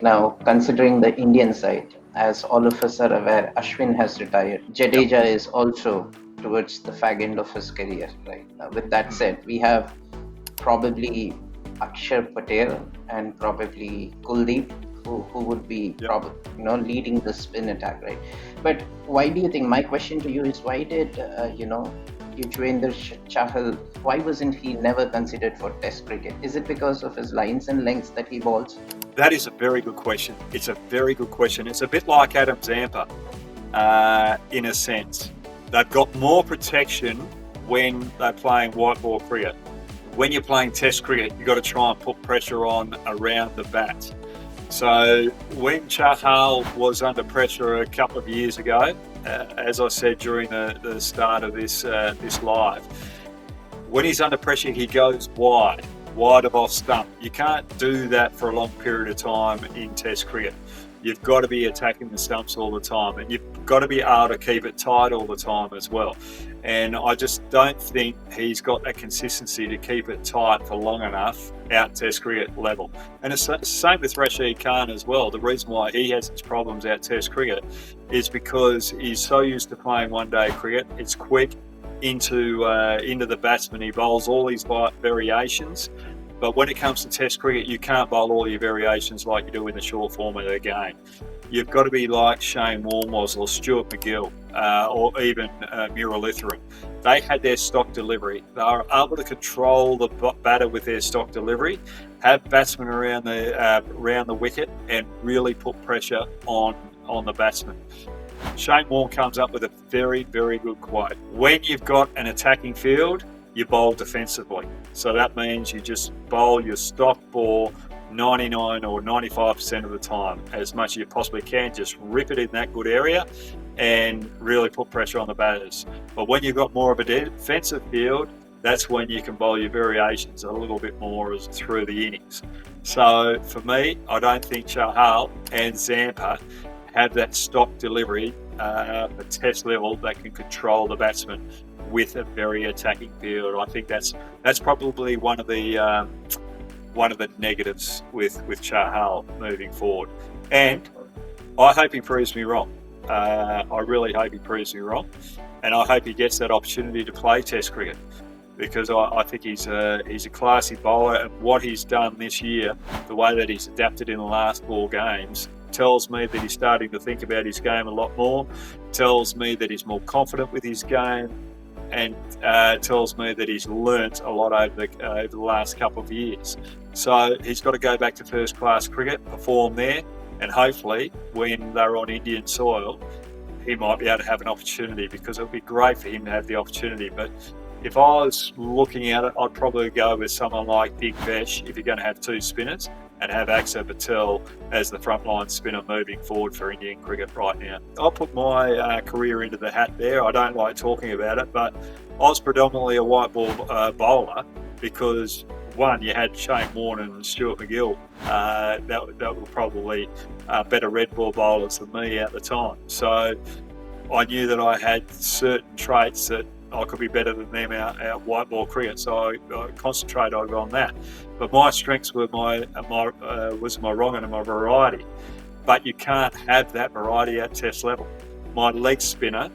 Now, considering the Indian side, as all of us are aware, Ashwin has retired. Yep. Jadeja is also towards the fag end of his career, right? With that Mm. said, we have probably Akshar Patel and probably Kuldeep, who would be Yep. probably leading the spin attack, right? But why do you think? My question to you is, why did Yuzvendra Chahal? Why wasn't he never considered for Test cricket? Is it because of his lines and lengths that he bowls? That is a very good question. It's a very good question. It's a bit like Adam Zampa, in a sense. They've got more protection when they're playing white ball cricket. When you're playing Test cricket, you've got to try and put pressure on around the bat. So when Chahal was under pressure a couple of years ago, as I said during the start of this live, when he's under pressure, he goes wide of off stump. You can't do that for a long period of time in Test cricket. You've got to be attacking the stumps all the time, and you've got to be able to keep it tight all the time as well. And I just don't think he's got that consistency to keep it tight for long enough out Test cricket level. And it's the same with Rashid Khan as well. The reason why he has his problems out Test cricket is because he's so used to playing one-day cricket. It's quick into the batsman. He bowls all these variations. But when it comes to Test cricket, you can't bowl all your variations like you do in the short form of the game. You've got to be like Shane Warne was, or Stuart McGill, or even Muralitharan. They had their stock delivery. They were able to control the batter with their stock delivery, have batsmen around the wicket, and really put pressure on the batsman. Shane Warne comes up with a very, very good quote. When you've got an attacking field, you bowl defensively. So that means you just bowl your stock ball 99 or 95% of the time, as much as you possibly can. Just rip it in that good area and really put pressure on the batters. But when you've got more of a defensive field, that's when you can bowl your variations a little bit more through the innings. So for me, I don't think Chahal and Zampa have that stock delivery at Test level that can control the batsman with a very attacking field. I think that's probably one of the negatives with Chahal moving forward. And I hope he proves me wrong. I really hope he proves me wrong, and I hope he gets that opportunity to play Test cricket, because I think he's a classy bowler, and what he's done this year, the way that he's adapted in the last 4 games, tells me that he's starting to think about his game a lot more, tells me that he's more confident with his game, and tells me that he's learnt a lot over the last couple of years. So he's got to go back to first class cricket, perform there, and hopefully when they're on Indian soil, he might be able to have an opportunity, because it would be great for him to have the opportunity. But if I was looking at it, I'd probably go with someone like Big Besh if you're going to have 2 spinners, and have Axar Patel as the frontline spinner moving forward for Indian cricket right now. I'll put my career into the hat there. I don't like talking about it, but I was predominantly a white ball bowler because, one, you had Shane Warne and Stuart McGill. That were probably better red ball bowlers than me at the time. So I knew that I had certain traits that I could be better than them out white ball cricket, so I concentrated on that. But my strengths were my wrong and my variety. But you can't have that variety at Test level. My leg spinner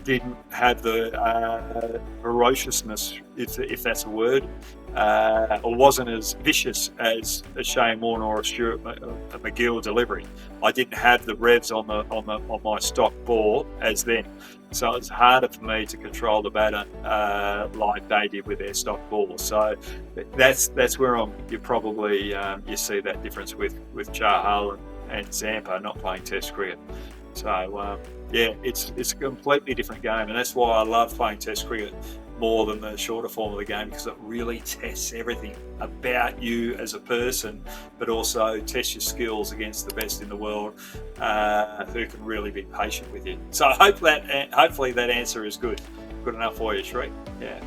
didn't have the ferociousness, if that's a word, or wasn't as vicious as a Shane Warne or a Stuart McGill delivery. I didn't have the revs on my stock ball as them, so it's harder for me to control the batter like they did with their stock ball. So that's where you probably you see that difference with Chahal and Zampa not playing Test cricket. So yeah, it's a completely different game, and that's why I love playing Test cricket more than the shorter form of the game, because it really tests everything about you as a person, but also tests your skills against the best in the world, who can really be patient with you. So I hope hopefully that answer is good enough for you, Shree. Yeah.